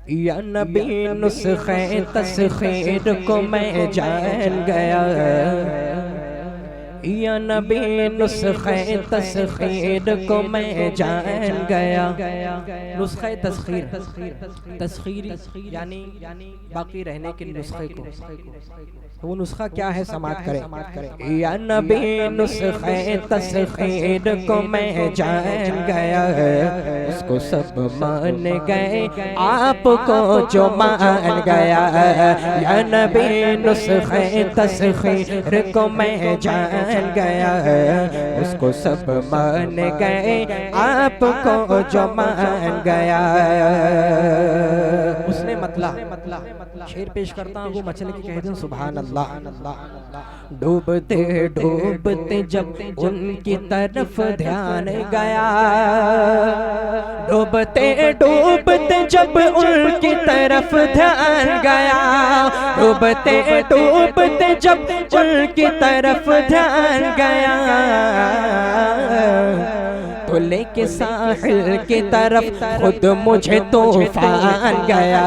या नबी नुस्खे तस्खीर को मैं जान गया, या नबी नुस्खे तस्खीर को मैं जान गया। नुस्खे तस्खीर यानी बाकी रहने के नुस्खे को, तो वो नुस्खा क्या है समात करें। या नबी नुस्खे तस्खीर को मैं जान गया, उसको सब मान गए आपको जो मान गया। या नबी नुस्खे तस्खीर को मैं जान गया, उसको सब मान गए आपको जो मान गया। उसने मतलब शेर पेश करता हूँ, वो मचल के कह दूं सुभान अल्लाह। डूबते डूबते जब उनकी तरफ ध्यान गया, डूबते डूबते जब उनकी तरफ ध्यान गया, डूबते डूबते जब उनकी तरफ ध्यान गया। तो लेके साहिल की तरफ खुद मुझे तूफान गया,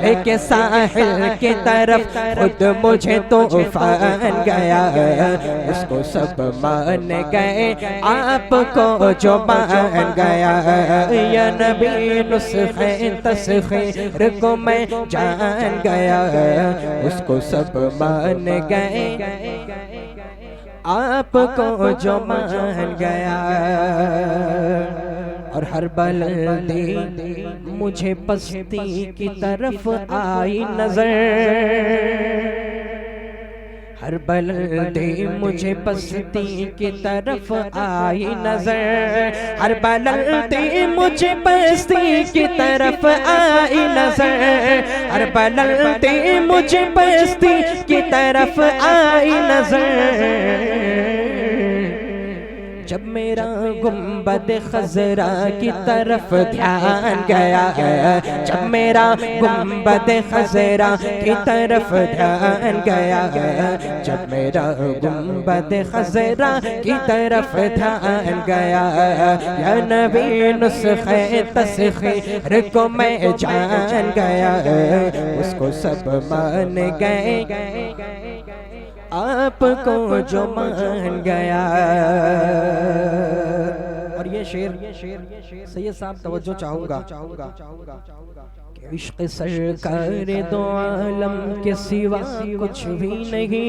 लेके साहिल की तरफ खुद मुझे तूफान गया। उसको सब मान गए आपको जो मान गया। या नबी नुस्खे तस्खीर को मैं जान गया, उसको सब मान गए आपको जो मान गया। और हर बलदी मुझे पस्ती की तरफ आई नजर, हर बलदी मुझे पस्ती की तरफ आई नजर, हर बलदी मुझे पस्ती की तरफ आई नजर, हर बलदी मुझे पस्ती की तरफ आई नजर। जब मेरा गुंबद खजरा की तरफ ध्यान गया, जब मेरा गुंबद खजरा की तरफ ध्यान गया, जब मेरा गुंबद खजरा की तरफ ध्यान गया। या नबी नुस्खे तस्खीर को मैं जान गया, उसको सब मान गए आपको जो मान गया। और ये शेर सैयद साहब तवज्जो चाहूंगा कि इश्क़ सरकार दो आलम के सिवा कुछ भी नहीं,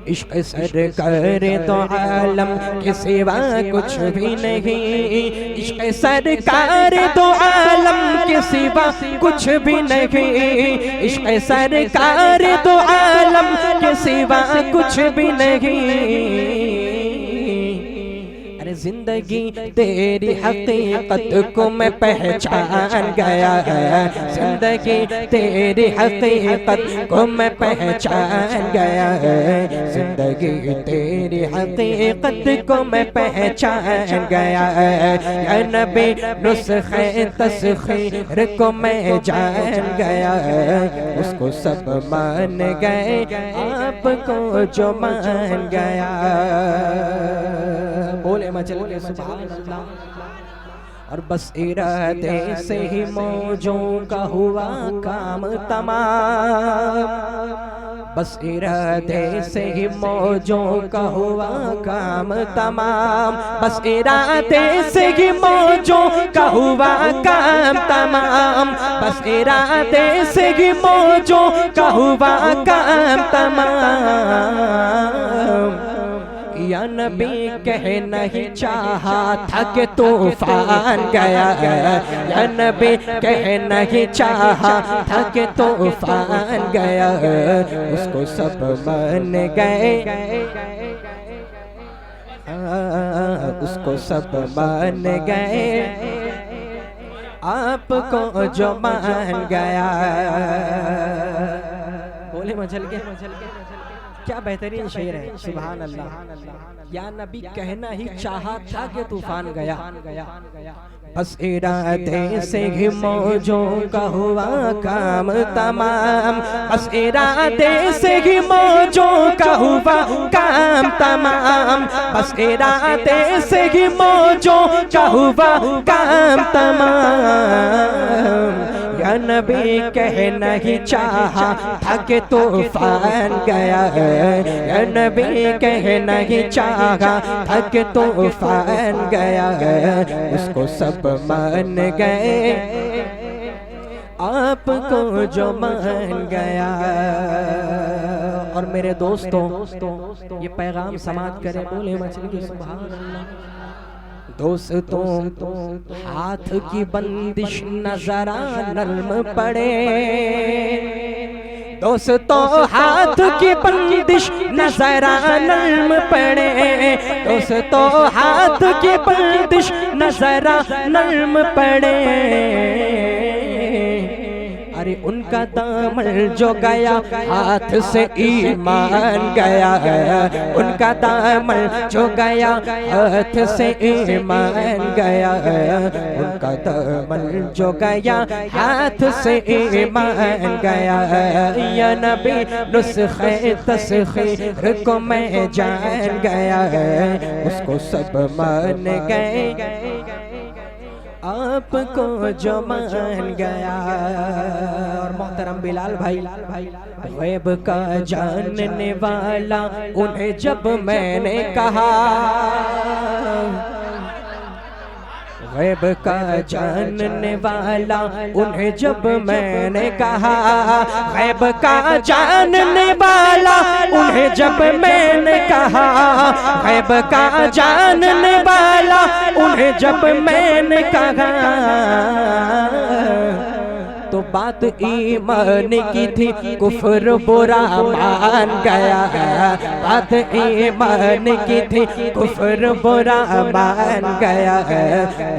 इश्क़ सरकार दो आलम के सिवा कुछ भी नहीं, इश्क़ सरकार दो आलम के सिवा कुछ भी नहीं, इश्क़ सरकार दो आलम के सिवा कुछ भी नहीं। अरे जिंदगी तेरी हकीकत को मैं पहचान गया, जिंदगी तेरी हकीकत को मैं पहचान गया, जिंदगी तेरी हकीकत को मैं पहचान गया। या नबी नुस्खे तस्खीर को मैं जान गया, उसको सब मान गए आपको जो मान गया। बोले मचल के सुभान अल्लाह। और बस इरादे से ही मौजों का हुआ काम तमाम, बस इरादे से ही मौजों का हुआ काम तमाम, बस इरादे से ही मौजों का हुआ काम तमाम, बस इरादे से ही मौजों का हुआ काम तमाम। या नबी कह नहीं चाहा था कि तूफान गया, या नबी कह नहीं चाहा था कि तूफान गया, उसको सब मान गए, उसको सब मान गए आपको जो मान गया। बोले मचल के क्या बेहतरीन शेर है सुभान अल्लाह। या नबी कहना ही चाहा था कि तूफान गया, बस इरादे से ही मौजों का हुआ काम तमाम, बस इरादे से ही मौजों का हुआ काम तमाम, बस इरादे से ही मौजों का हुआ काम तमाम। नबी कह नहीं चाहा था कि तूफान गया है, या नबी कह नहीं चाहा था कि तूफान गया है, उसको सब मान गए आपको जो मान गया। और मेरे दोस्तों ये पैगाम समाप्त करें, बोले मछली की सुभान अल्लाह। दोस्तों हाथ की बंदिश नजरा नर्म पड़े, दोस्तों हाथ की बंदिश नजरा नर्म पड़े, दोस्तों हाथ की बंदिश नजरा नर्म पड़े। अरे उनका दामन जो गया हाथ से ईमान गया, उनका दामन जो गया हाथ से ईमान गया, उनका दामन जो गया हाथ से ईमान गया। या नबी नुस्खे तस्खीर को मैं जान गया, उसको सब मान गए आपको जो मान गया। और मोहतरम बिलाल भाई, गैब का जानने वाला उन्हें जब मैंने कहा, गैब का जानने वाला उन्हें जब मैंने कहा, गैब का जानने वाला उन्हें जब मैंने कहा, गैब का जानने वाला उन्हें जब मैंने कहा, तो बात ईमान की थी कुफ्र बुरा मान गया, बात ईमान की थी कुफ्र बुरा मान गया,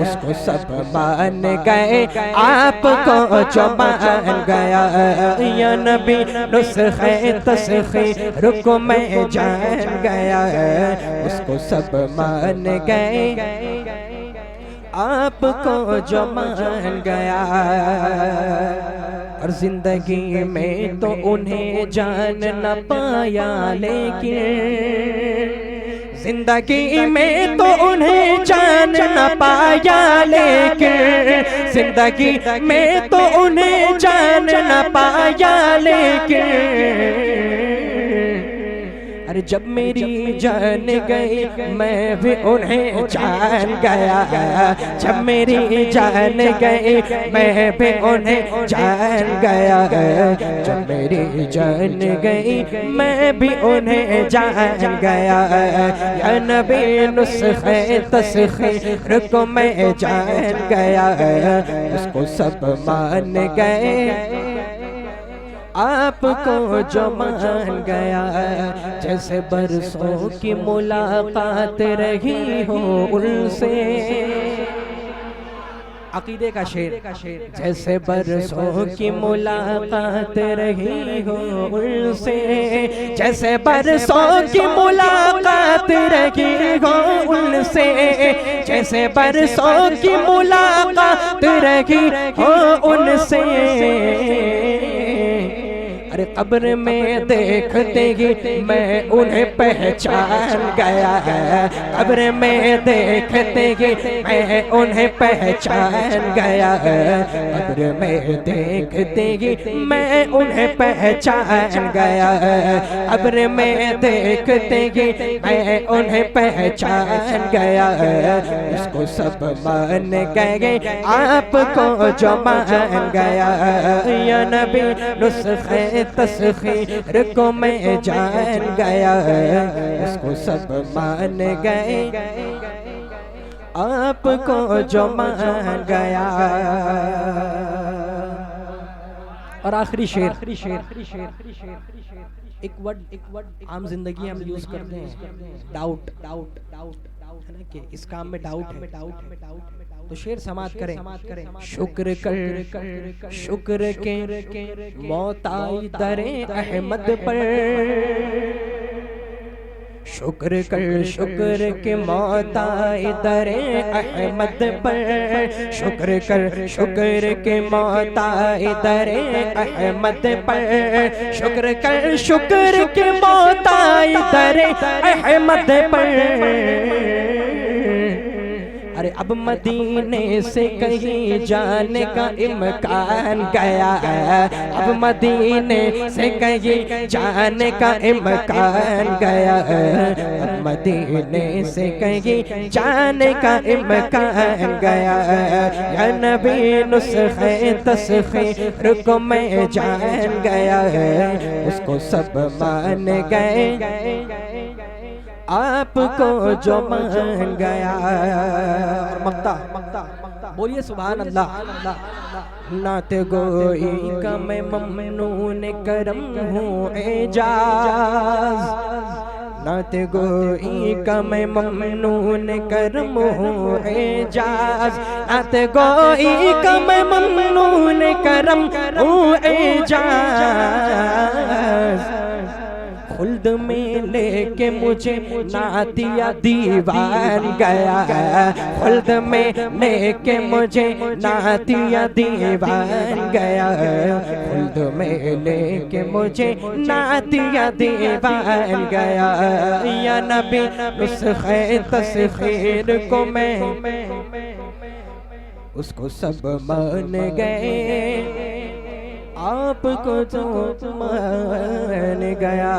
उसको सब मान गए आपको जो मान गया। या नबी नुस्खे तस्खीर को मैं जान गया, उसको सब मान गए आपको जो मान गया। और जिंदगी में तो उन्हें जान न पाया, लेकिन जिंदगी में तो उन्हें जान न पाया, लेकिन जिंदगी में तो उन्हें जान न पाया, लेकिन अरे जब मेरी जान गई मैं भी उन्हें जान गया, जब मेरी जान गई मैं भी उन्हें जान गया, जब मेरी जान गई मैं भी उन्हें जान गया। या नबी नुस्खे तस्खीर को मैं जान गया, उसको सब मान गए आपको जो मान गया। जैसे बरसों की मुलाकात रही हो उनसे, अकीदे का शेर, जैसे बरसों की मुलाकात रही हो उनसे, जैसे बरसों की मुलाकात रही हो उनसे, जैसे बरसों की मुलाकात रही हो उनसे। अरे कब्र में देखते ही मैं उन्हें पहचान गया, कब्र में देखते ही मैं उन्हें पहचान गया, कब्र में देखते ही मैं उन्हें पहचान गया, कब्र में देखते ही मैं उन्हें पहचान गया, उसको सब मान गए आपको जो मान गया। या नबी नुस्खे तस्खीर को मैं जान गया, उसको सब मान गए आपको जो मान गया। और आखिरी शेर, एक वर्ड आम जिंदगी हम यूज करते हैं, डाउट, है ना कि इस काम में डाउट है, तो शेर समाप्त करें। शुक्र कर शुक्र के मौत आई दरे अहमद पर, शुक्र कर शुक्र के मौत आई दरे अहमद पर, शुक्र कर शुक्र के मौत आई दरे अहमद पर, शुक्र कर शुक्र के मौत आई दरे अहमद पर। अरे अब मदीने से कहीं जाने का इम्कान गया है, अब मदीने से कहीं जाने का इम्कान गया है, अब मदीने से कहीं जाने का इम्कान गया है। या नबी नुस्खे तस्खीर को मैं जान गया है, उसको सब मान गए आपको जो मान गया। मक्ता बोलिए सुभान अल्लाह। नात गोई का मैं ममनून करम हूँ एजाज, नात गोई का मैं ममनून करम हूँ एजाज, नात गोई का मैं ममनून करम हूँ एजाज। खुल्द में लेके मुझे नातिया दीवान गया है, खुल्द में लेके मुझे नातिया दीवान गया है, खुल्द में लेके मुझे नातिया दीवान गया। या नबी नुस्खे तस्खीर को मैं उसको सब मान गए आपको तो मान गया।